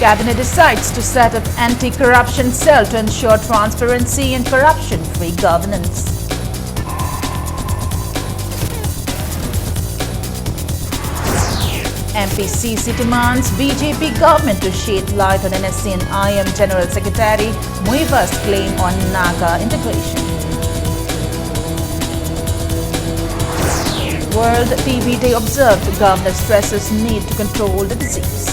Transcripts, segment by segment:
Cabinet decides to set up anti-corruption cell to ensure transparency and corruption-free governance. MPCC demands BJP government to shed light on NSC and IM General Secretary Muiva's claim on Naga integration. World TB Day observed, government stresses need to control the disease.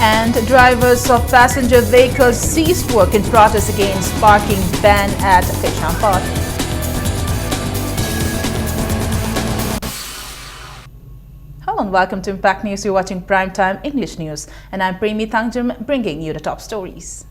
And drivers of passenger vehicles ceased work in protest against parking ban at Fishampot. Hello and welcome to Impact News. You're watching Primetime English News and I'm Premi Thangjam bringing you the top stories.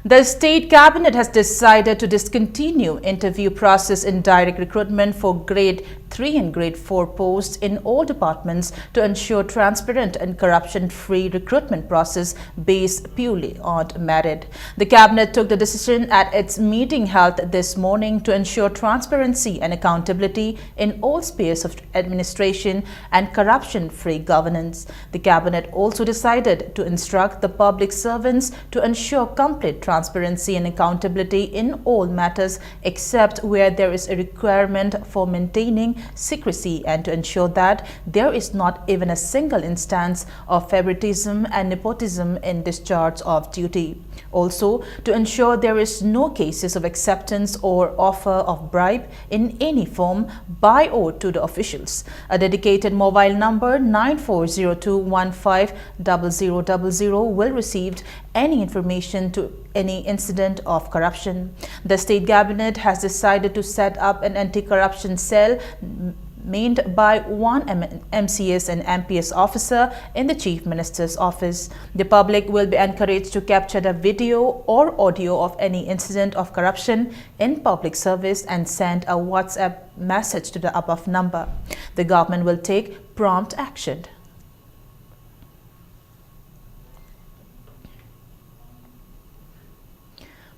The State Cabinet has decided to discontinue interview process in direct recruitment for Grade 3 and Grade 4 posts in all departments to ensure transparent and corruption-free recruitment process based purely on merit. The Cabinet took the decision at its meeting held this morning to ensure transparency and accountability in all spheres of administration and corruption-free governance. The Cabinet also decided to instruct the public servants to ensure complete transparency and accountability in all matters except where there is a requirement for maintaining secrecy and to ensure that there is not even a single instance of favoritism and nepotism in discharge of duty. Also, to ensure there is no cases of acceptance or offer of bribe in any form by or to the officials. A dedicated mobile number 9402150000 will receive any information to any incident of corruption. The State Cabinet has decided to set up an anti-corruption cell manned by one MCS and MPS officer in the Chief Minister's office. The public will be encouraged to capture the video or audio of any incident of corruption in public service and send a WhatsApp message to the above number. The government will take prompt action.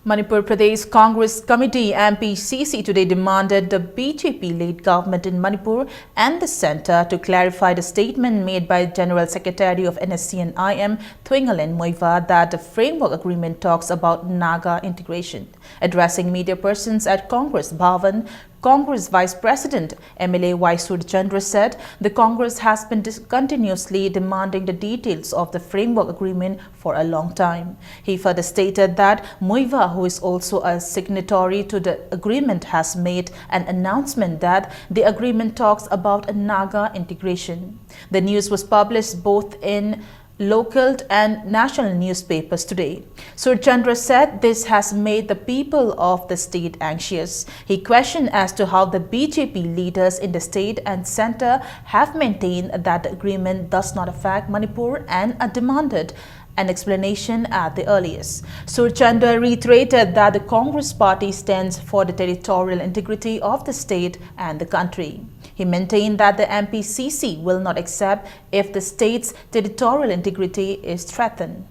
Manipur Pradesh Congress Committee MPCC today demanded the BJP-led government in Manipur and the centre to clarify the statement made by General Secretary of NSC and IM Thwingalen Muiva that the framework agreement talks about Naga integration. Addressing media persons at Congress Bhavan, Congress Vice President MLA Y. Surchandra said the Congress has been continuously demanding the details of the framework agreement for a long time. He further stated that Muiva, who is also a signatory to the agreement, has made an announcement that the agreement talks about a Naga integration. The news was published both in local and national newspapers today. Surchandra said this has made the people of the state anxious. He questioned as to how the BJP leaders in the state and centre have maintained that the agreement does not affect Manipur and demanded an explanation at the earliest. Surchandra reiterated that the Congress party stands for the territorial integrity of the state and the country. He maintained that the MPCC will not accept if the state's territorial integrity is threatened.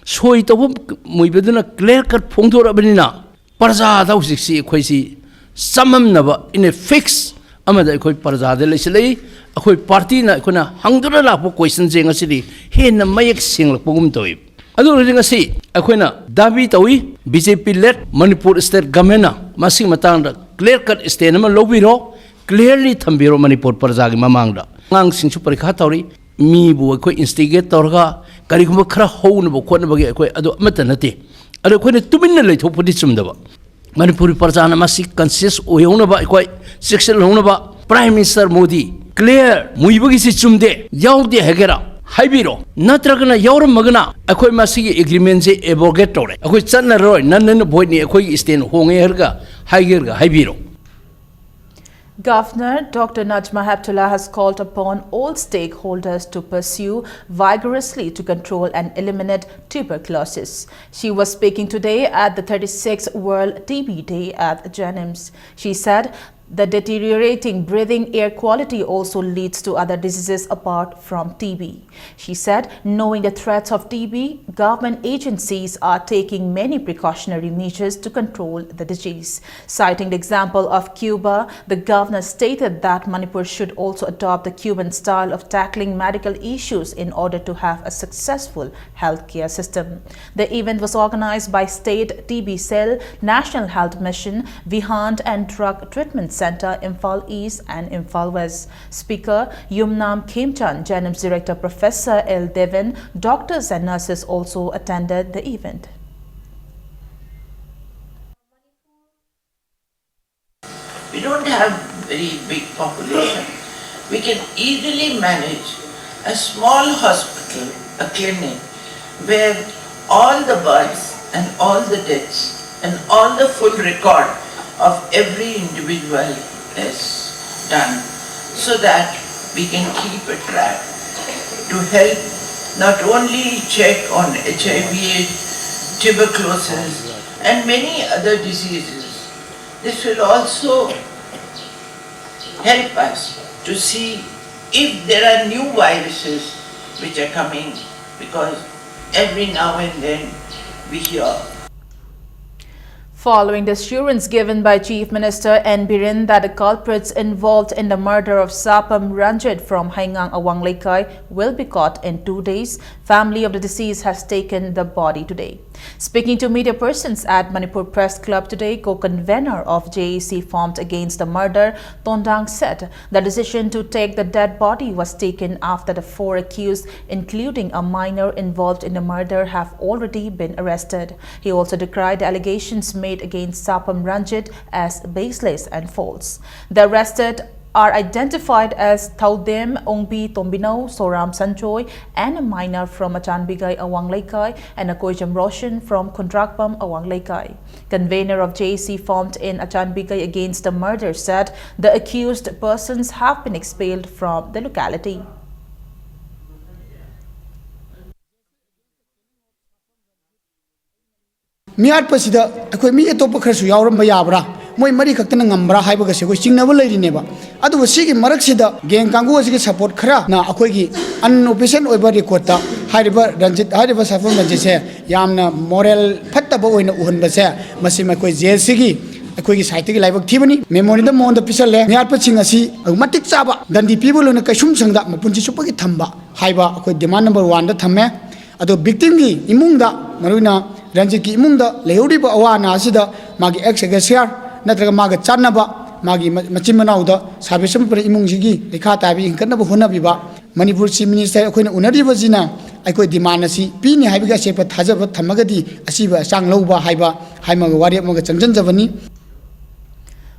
Soi tabu muibaduna clear cut phongthor abanina parja da husiksi khoisi samam naba in a fix amada khoi parja de leiselei akhoi party na khona hangdura la po question jeng asidi hen mayek singlak pogum toi adu ring asi akhoina dabi tawi BJP led Manipur state government masi matang clear cut state ma lobiro clearly thambiro Manipur parja gi mamangda ngang singsu parikha tawri mi bu khoi instigate torga kari khum khara houn bo khon bagi khoi adu amata nati adu khoi tumin lei thopudi chumdaba Manipuri parja na masi conscious oyona ba khoi section hona ba Prime Minister Modi clear muibagi si chumde yaude hegera haibiro natragana yauram magana akhoi masi agreement se abrogate tore akhoi channa roi nan void ni akhoi stand honge herga haigerga haibiro. Governor Dr. Najma Heptullah has called upon all stakeholders to pursue vigorously to control and eliminate tuberculosis. She was speaking today at the 36th World TB Day at Janims. She said The deteriorating breathing air quality also leads to other diseases apart from TB. She said, knowing the threats of TB, government agencies are taking many precautionary measures to control the disease. Citing the example of Cuba, the governor stated that Manipur should also adopt the Cuban style of tackling medical issues in order to have a successful healthcare system. The event was organized by State TB Cell, National Health Mission, Vihand and Drug Treatment Center, Imphal East and Imphal West. Speaker Yumnam Khemchan, Janim's Director Professor L. Devin, doctors and nurses also attended the event. We don't have very big population. We can easily manage a small hospital, a clinic, where all the births and all the deaths and all the full record of every individual is done, so that we can keep a track to help not only check on HIV, tuberculosis and many other diseases. This will also help us to see if there are new viruses which are coming, because every now and then we hear. Following the assurance given by Chief Minister N. Biren that the culprits involved in the murder of Sapam Ranjit from Haingang Awang Lekai will be caught in 2 days, family of the deceased has taken the body today. Speaking to media persons at Manipur Press Club today, co-convener of JAC formed against the murder, Tondang said the decision to take the dead body was taken after the 4 accused, including a minor involved in the murder, have already been arrested. He also decried the allegations made against Sapam Ranjit as baseless and false. The arrested are identified as Thaudem Ongbi Tombino, Soram Sanchoy, and a minor from Achanbigai Awang Lekai and a Koijam Roshan from Kundrakpam Awang Lekai. Convener of JC formed in Achanbigai against the murder said the accused persons have been expelled from the locality. Miat pasida akoi mi etopa kharasu yawram ba yabra moi mari khaktana ngambra haiba gase koi chingnaba leiri neba adu sigi marak sida geng kangu asigi support khara na akoi gi unofficial oiba record ta haiba Ranjit haiba Sapam Ranjit se yamna moral phattaba oina uhunba se masi ma koi jail sigi akoi gi site gi laibak thibani memory da mon da pisal le miat pa ching asi matik chaba dandi people na kaisum sangda mapunji chupa gi thamba haiba akoi demand number 1 da thamme adu victim gi imung da maruina Ranjit ki imung da leuriba awana asida magi ex-agasiyar natraga maga chanaba magi machimana uda sabisam par imung sigi lekha tabi inkanaba hunabiba Manipur Chief Minister akoina unariba jina aikoi demand asi pini haibiga sepa thajaba thamagadi asiba sang louba haiba haimaga wari amaga changjanjabani.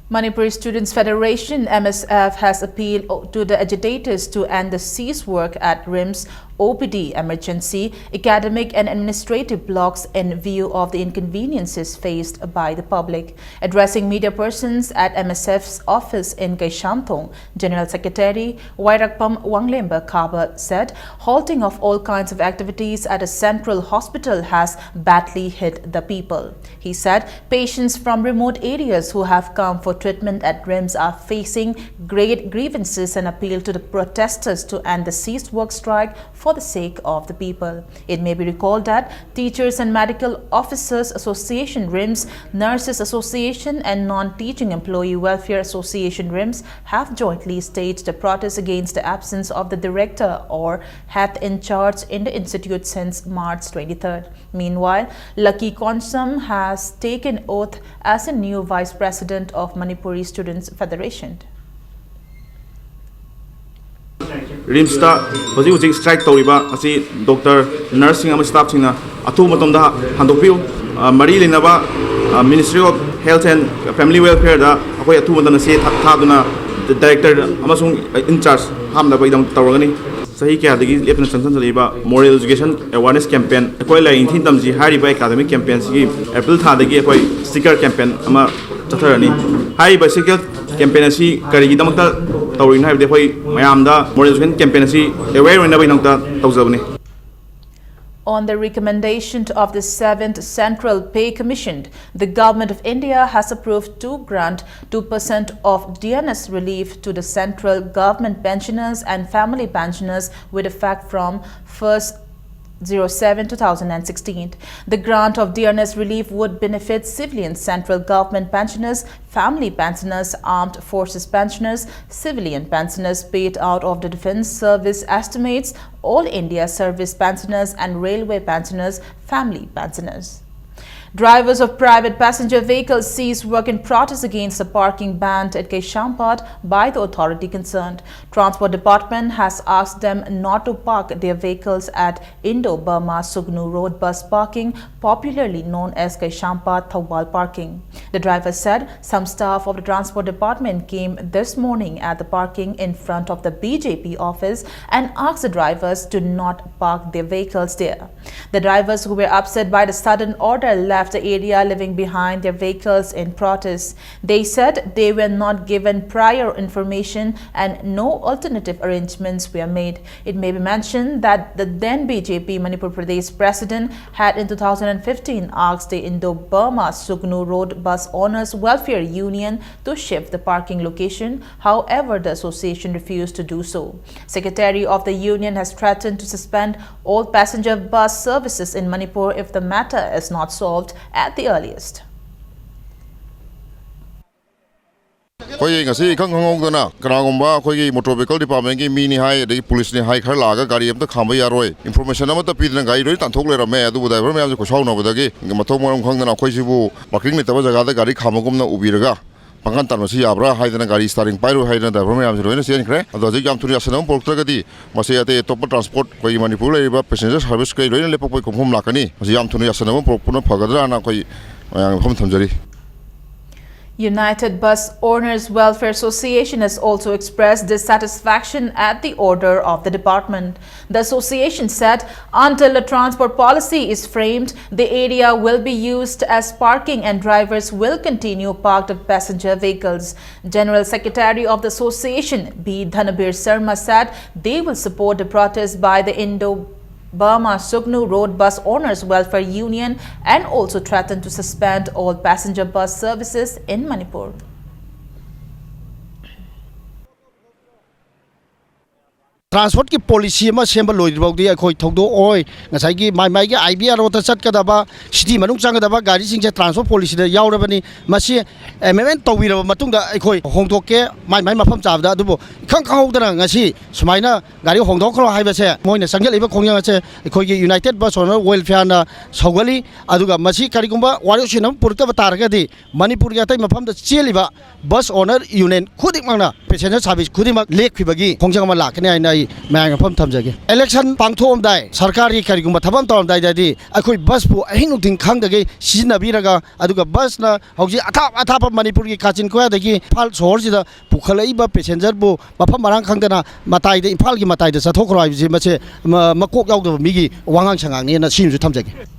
Manipur Students Federation MSF has appealed to the agitators to end the cease work at RIMS OPD emergency, academic and administrative blocks in view of the inconveniences faced by the public. Addressing media persons at MSF's office in Gaishantong, General Secretary Wairakpam Wanglemba Kaba said halting of all kinds of activities at a central hospital has badly hit the people. He said patients from remote areas who have come for treatment at RIMS are facing great grievances and appeal to the protesters to end the ceased work strike for the sake of the people. It may be recalled that Teachers and Medical Officers Association RIMS, Nurses Association and Non-Teaching Employee Welfare Association RIMS have jointly staged a protest against the absence of the director or head in charge in the institute since March 23rd. Meanwhile, Lucky Konsam has taken oath as a new Vice President of Manipuri Students Federation. RIMSta hojik strike tawriba asi doctor nursing am staff singna athu matomda handokpiu mari linaba Ministry of Health and Family Welfare da akoi athu matomda se thaduna director amasung in charge hamda ba idam tawragani sahi kya dagi lepna sansan chaliba moral education awareness campaign akoi la inthin tamji hari ba academic campaign sigi April tha dagi akoi sticker campaign ama chatharani hari ba sticker campaign asi kari damakta tawrin hai de hoi mayam da moral education campaign asi aware na ba inangta tawjabani. On the recommendation of the 7th Central Pay Commission, the Government of India has approved to grant 2% of DNS relief to the central government pensioners and family pensioners with effect from 1st 07/2016. The grant of DNS relief would benefit civilian central government pensioners, family pensioners, armed forces pensioners, civilian pensioners paid out of the Defence Service Estimates, All India Service pensioners and railway pensioners, family pensioners. Drivers of private passenger vehicles ceased work in protest against the parking ban at Keshampad by the authority concerned. Transport Department has asked them not to park their vehicles at Indo-Burma Sugnu Road bus parking, popularly known as Keshampad Thawal parking. The driver said some staff of the Transport Department came this morning at the parking in front of the BJP office and asked the drivers to not park their vehicles there. The drivers who were upset by the sudden order left the area, leaving behind their vehicles in protest. They said they were not given prior information and no alternative arrangements were made. It may be mentioned that the then BJP Manipur Pradesh president had in 2015 asked the Indo-Burma Sugnu Road Bus Owners Welfare Union to shift the parking location. However, the association refused to do so. Secretary of the union has threatened to suspend all passenger bus services in Manipur if the matter is not solved at the earliest. ngasi khang khangong kana gomba khoi motor vehicle department ki mini hai de police ne hai khar laga gari am ta khamba yaroi information am ta pidna gai roi tan thok le rame adu budai me am ko shaw na budagi mathok maram khang na khoi sibu parking ne ta jaga da gari khamagum na ubiraga pangan tan masi abra hai dana gari starting pairo hai dana driver me am roi na sen kre adu ji jam turi asanam portra gadi masi ate top transport koi manipur le ba passenger service kai roi na le pok khom lakani masi jam turi asanam porpuna phagadra na koi khom thamjari. United Bus Owners Welfare Association has also expressed dissatisfaction at the order of the department. The association said until a transport policy is framed, the area will be used as parking and drivers will continue parked passenger vehicles. General Secretary of the association, B. Dhanabir Sharma, said they will support the protest by the Indo-Burma Sugnu Road Bus Owners Welfare Union and also threatened to suspend all passenger bus services in Manipur. Transport की policy में same load बाउदी अखोई थोड़ो ओए नसाई की माई के IBR रोता चट का दबा सिटी मनुष्य संग दबा गाड़ी सिंचे transport policy दे यावर बनी मसी MMN तोवी रब मतुंग दा अखोई होंगतो के माई मफम चाव दा दुबो खंग खंग दना ngasi सुमाइना गाड़ी होंगतो खलो हाई बसे मोइने संगल इबा खोंग ngase अखोई की United Bus Owner Welfare ना सौगली अदुगा मसी कारी कुंबा वारियो सिनम पुरता बतार के दी मणिपुर के अतई मफम दा चेलिबा बस ओनर यूनियन खुद मंगना पैसेंजर सर्विस खुद मक लेख फिबगी खोंजंग मा लाकने आई मैं फम थमजगे इलेक्शन पांथोमदाय सरकार की करिगुम थबम तोमदाय दादी अखोई बस पु अहिंग नुथिंग खांगदगे सिजनबीरगा अदुगा बस ना हौजी अथाप मणिपुर की काचिन कोया दगी फाल सोहर जिदा पुखलईबा पैसेंजर बु मफम मरांग खांगदना मताई दे इम्फाल की मताई दे सथोखरो आइबजे मचे मकोक यावदब मिगी वांगांग छंगांग ने सिमजु थमजगे.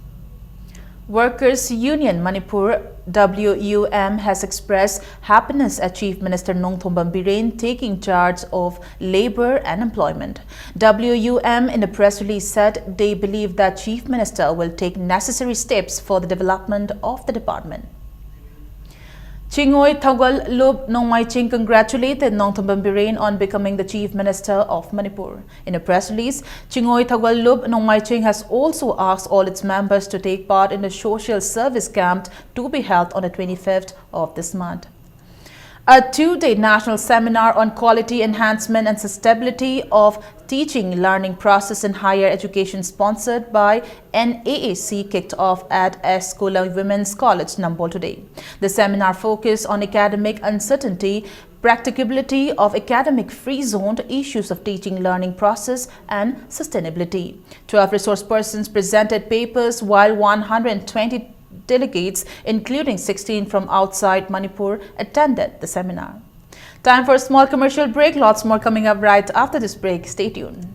Workers Union Manipur WUM has expressed happiness at Chief Minister Nongthombam Biren taking charge of labor and employment. WUM in a press release said they believe that Chief Minister will take necessary steps for the development of the department. Chingoy Thawgal Lub Nongmai Ching congratulated Nongthombam Biren on becoming the Chief Minister of Manipur. In a press release, Chingoy Thawgal Lub Nongmai Ching has also asked all its members to take part in the social service camp to be held on the 25th of this month. A two-day national seminar on quality enhancement and sustainability of teaching learning process in higher education sponsored by NAAC kicked off at Escola Women's College, Nambol today. The seminar focused on academic uncertainty, practicability of academic free zone, issues of teaching learning process and sustainability. 12 resource persons presented papers while 120 delegates, including 16 from outside Manipur, attended the seminar. Time for a small commercial break. Lots more coming up right after this break. Stay tuned.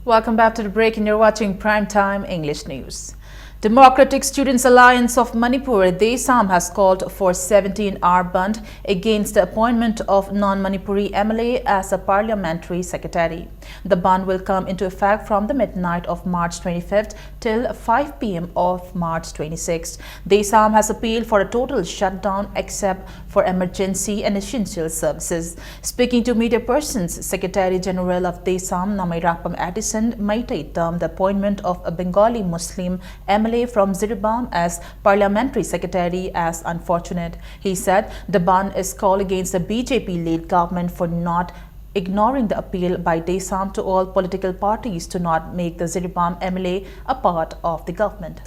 Welcome back to the break and you're watching Primetime English News. Democratic Students Alliance of Manipur, DESAM, has called for 17-hour band against the appointment of non-Manipuri MLA as a parliamentary secretary. The band will come into effect from the midnight of March 25th till 5 p.m. of March 26th. DESAM has appealed for a total shutdown except for emergency and essential services. Speaking to media persons, Secretary General of DESAM, Namairakpam Addison, Maitai termed the appointment of a Bengali Muslim MLA from Ziribam as parliamentary secretary as unfortunate. He said the ban is called against the BJP-led government for not ignoring the appeal by DESAM to all political parties to not make the Ziribam MLA a part of the government.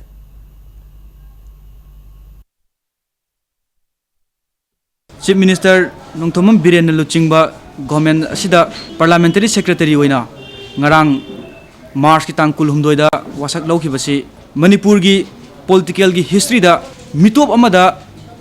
Chief Minister Nongthomam Biren Luchingba government asida parliamentary secretary oina ngarang March ki tang kulhumdoi da wasak lawkhibasi Manipur gi political gi history da mitop amada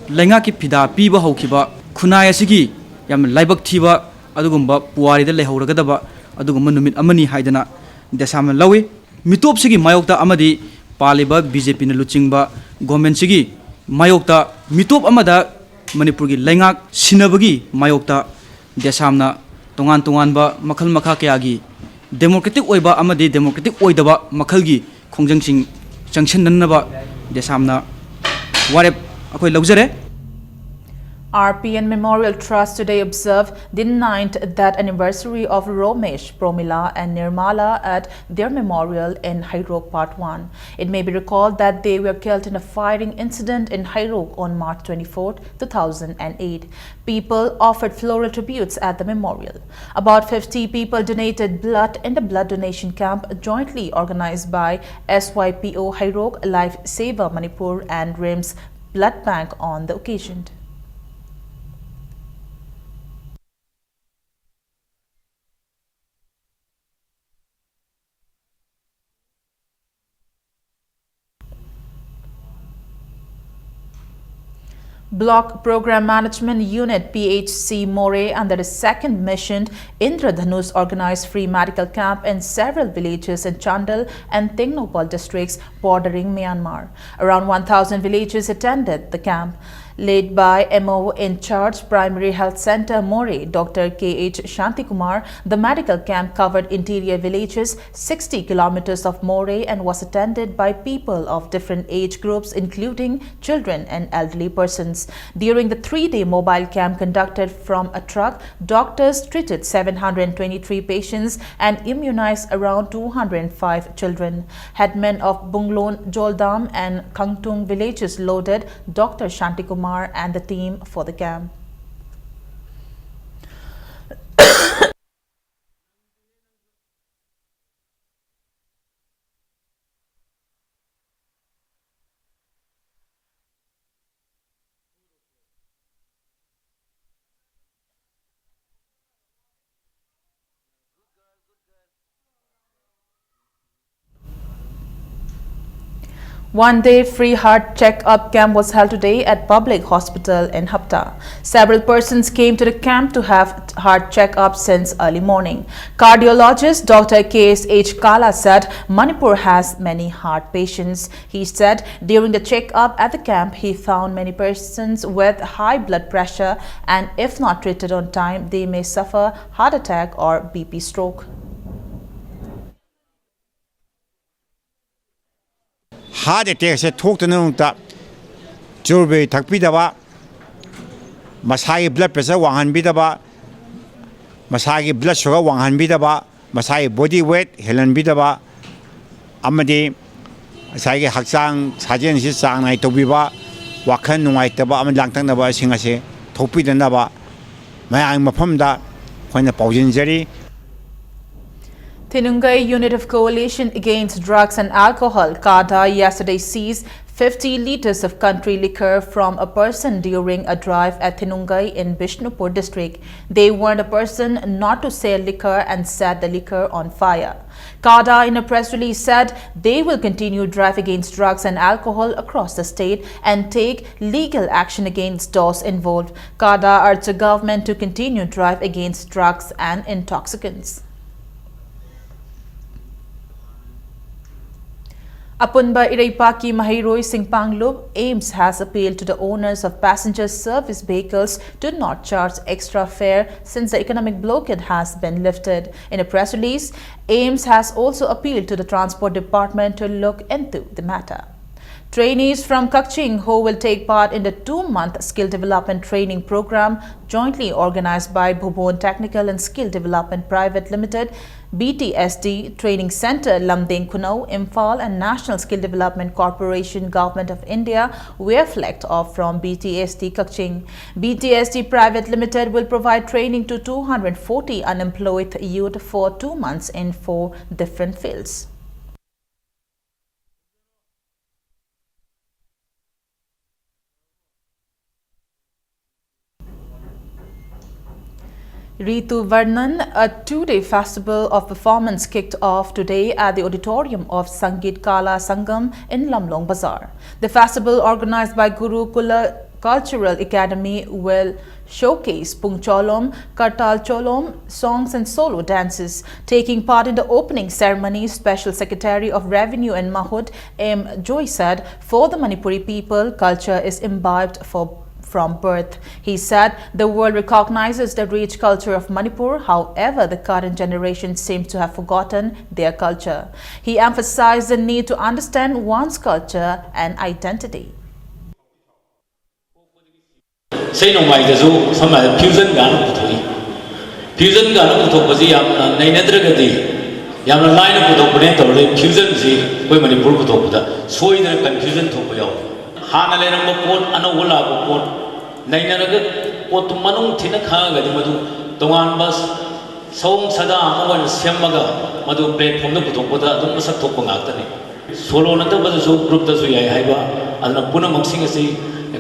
lenga ki phida piba hawkhiba khunai asigi yam laibak thiba adugumba puwari da lehawragadaba adugumba numit amani haidana desam lawi mitop sigi mayokta amadi paliba BJP na luchingba government sigi mayokta mitop amada Manipur gi lenga sinabagi mayokta desamna tongan tongan ba makhal makha kayagi democratic oiba amadi democratic oidaba makhal gi khongjang Junction Nanaba Desamna Warep Akoi Logzere. RPN Memorial Trust today observed the 9th death anniversary of Romesh, Promila and Nirmala at their memorial in Hairok Part 1. It may be recalled that they were killed in a firing incident in Hairok on March 24, 2008. People offered floral tributes at the memorial. About 50 people donated blood in the blood donation camp jointly organized by SYPO Hairok, Life Saver Manipur and RIMS Blood Bank on the occasion. Block Program Management Unit PHC More under the second mission Indradhanus organized free medical camp in several villages in Chandal and Tengnopal districts bordering Myanmar. Around 1,000 villagers attended the camp. Led by MO in charge Primary Health Center More, Dr. K.H. Shantikumar, the medical camp covered interior villages 60 kilometers of More and was attended by people of different age groups including children and elderly persons. During the 3-day mobile camp conducted from a truck, doctors treated 723 patients and immunized around 205 children. Headmen of Bunglon, Joldam and Kangtung villages loaded Dr. Shantikumar and the team for the camp. One-day free heart check-up camp was held today at public hospital in Hapta. Several persons came to the camp to have heart check-up since early morning. Cardiologist Dr. K.S.H. Kala said Manipur has many heart patients. He said during the check-up at the camp, he found many persons with high blood pressure and if not treated on time, they may suffer heart attack or BP stroke. Heart attack se thok tanu ta churbe thakpi daba masai blood pressure wanghan bi daba masai blood sugar wanghan bi daba masai body weight helan bi daba amadi sai ge hakchang sajen si sang nai to bi ba wakhan nungai ta ba am langtang na ba singa se thokpi dana ba mayang mafam da khoina paujin jari. Tinungai Unit of Coalition Against Drugs and Alcohol, CADA, yesterday seized 50 liters of country liquor from a person during a drive at Tinungai in Bishnupur district. They warned a person not to sell liquor and set the liquor on fire. CADA in a press release said they will continue drive against drugs and alcohol across the state and take legal action against those involved. CADA urged the government to continue drive against drugs and intoxicants. Apunba Iraipaki Mahiroi Singpanglup, AIMS has appealed to the owners of passenger service vehicles to not charge extra fare since the economic blockade has been lifted. In a press release, AIMS has also appealed to the Transport Department to look into the matter. Trainees from Kakching who will take part in the 2-month skill development training program jointly organized by Bhubon Technical and Skill Development Private Limited, BTSD Training Center, Lamdeng Kunau, Imphal and National Skill Development Corporation, Government of India were flagged off from BTSD Kakching. BTSD Private Limited will provide training to 240 unemployed youth for 2 months in 4 different fields. Ritu Varnan, a 2-day festival of performance kicked off today at the auditorium of Sangeet Kala Sangam in Lamlong Bazaar. The festival, organized by Guru Kula Cultural Academy, will showcase Pung Cholom, Kartal Cholom, songs and solo dances. Taking part in the opening ceremony, Special Secretary of Revenue and Mahud M. Joy said, for the Manipuri people, culture is imbibed from birth. He said the world recognizes the rich culture of Manipur, however, the current generation seems to have forgotten their culture. He emphasized the need to understand one's culture and identity. Say no mai dazu sama fusion gan putoi fusion gan putok bazi yam nai nedra gadi yam line putok bane tawle fusion ji koi Manipur putok puta soi da confusion thok yaw hana le nam pot anawula pot nai na ga pot manung thina kha ga di madu tongan bas song sada awan semaga madu platform da putok puta dum sak thok ngak ta ni solo na ta bazu group da su yai haiba alna puna maksing asi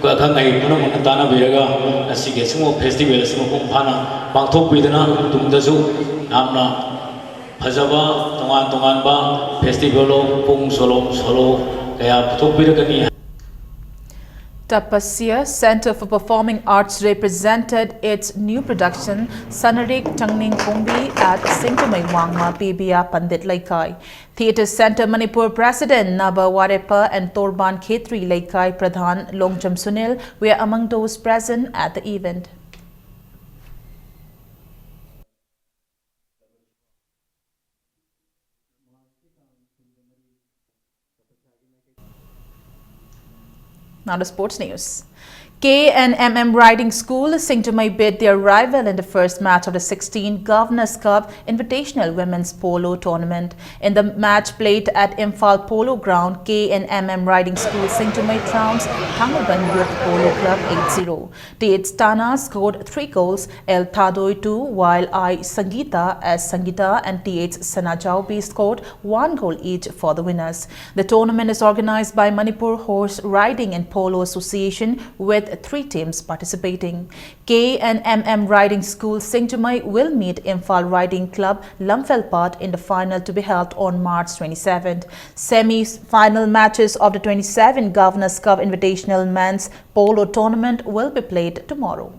ko akhang ai puna mon ta na biraga asi ge sumo festival sumo kum phana pangthok bidana tum da su amna phajaba tongan ba festival pung solo kaya putok biraga ni. Tapasya Center for Performing Arts represented its new production Sanarik Tangning Kumbi at Singtamai Wangma Pibia Pandit Laikai. Theatre Center Manipur President Naba Warepa and Torban Khetri Laikai Pradhan Longcham Sunil were among those present at the event. Now to sports news. KNMM Riding School Singtamai bid their rival in the first match of the 16th Governors Cup Invitational Women's Polo Tournament. In the match played at Imphal Polo Ground, KNMM Riding School Singtamai trounced Thangaban Youth Polo Club 8-0. TH Tana scored 3 goals, L Tadoi 2, while I Sangeeta S Sangeeta and TH Sanajaubi scored 1 goal each for the winners. The tournament is organized by Manipur Horse Riding and Polo Association with 3 teams participating. KNMM Riding School Singtamai will meet Imphal Riding Club Lumfelpat in the final to be held on March 27th. Semi-final matches of the 27th Governors Cup Invitational Men's Polo Tournament will be played tomorrow.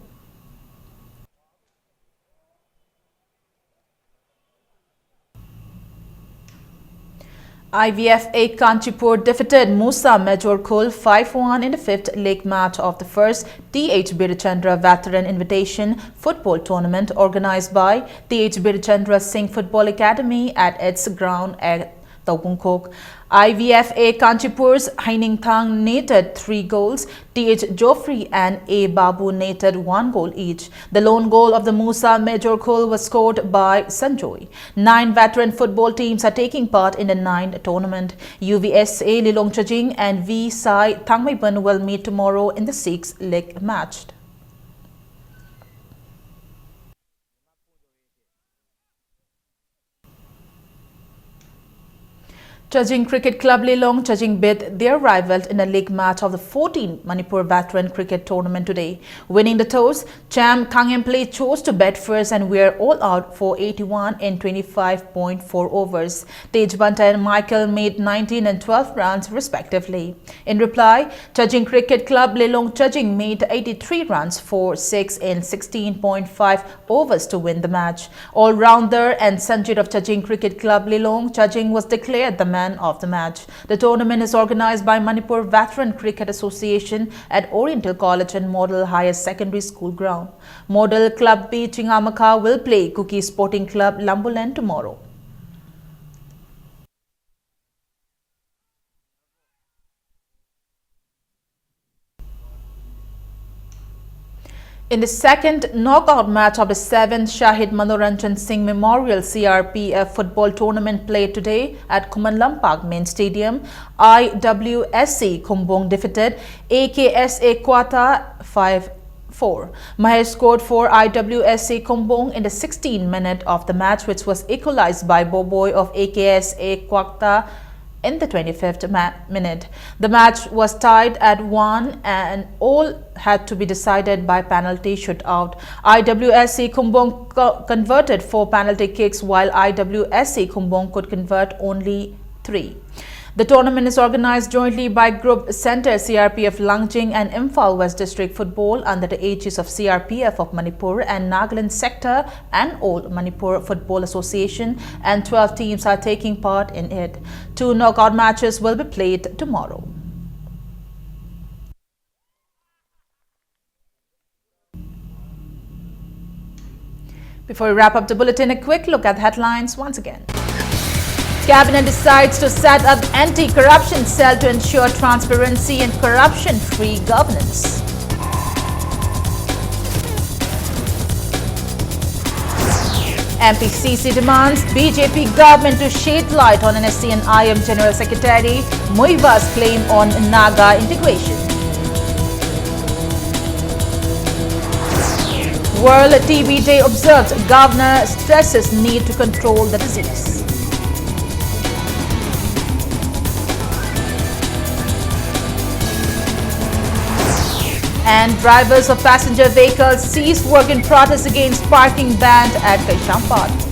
IVFA Kanchipur defeated Musa Major Kul 5-1 in the 5th leg match of the first TH Birichandra Veteran Invitation Football Tournament organized by TH Birichandra Singh Football Academy at its ground at Taupungkok. IVFA Kanchipur's Haining Thang netted 3 goals, TH Joffrey and A Babu netted 1 goal each. The lone goal of the Musa Major Kul was scored by Sanjoy. 9 veteran football teams are taking part in the 9th tournament. UVSA Lilong Chajing and V Sai Thangmaiban will meet tomorrow in the 6th leg match. Chajing Cricket Club Lilong Chajing bid their rivals in a league match of the 14th Manipur Veteran Cricket Tournament today. Winning the toss, champ Kangem Play chose to bat first and were all out for 81 in 25.4 overs. Tej Banta and Michael made 19 and 12 runs respectively. In reply, Chajing Cricket Club Lilong Chajing made 83 runs for 6 in 16.5 overs to win the match. All-rounder and Sanjit of Chajing Cricket Club Lilong Chajing was declared the man of the match. The tournament is organized by Manipur Veteran Cricket Association at Oriental College and Model Higher Secondary School ground. Model Club B Chingamaka will play Cookie Sporting Club Lambulan tomorrow. In the second knockout match of the 7th Shahid Manoranjan Singh Memorial CRPF football tournament played today at Kumanlampak Main Stadium, IWSC Kumbong defeated AKSA Quata 5-4. Mahesh scored for IWSC Kumbong in the 16th minute of the match, which was equalized by Boboy of AKSA Quata in the 25th minute. The match was tied at 1 and all had to be decided by penalty shootout. IWSC Kumbong converted 4 penalty kicks while IWSC Kumbong could convert only 3. The tournament is organized jointly by Group Center CRPF Langjing and Imphal West District Football under the aegis of CRPF of Manipur and Nagaland Sector and All Manipur Football Association, and 12 teams are taking part in it. 2 knockout matches will be played tomorrow. Before we wrap up the bulletin, a quick look at the headlines once again. Cabinet decides to set up anti-corruption cell to ensure transparency and corruption-free governance. MPCC demands BJP government to shed light on NSC and IM General Secretary Muiva's claim on Naga integration. World TB Day observed. Governor stresses need to control the disease. And drivers of passenger vehicles cease work in protest against parking ban at Kaishampad.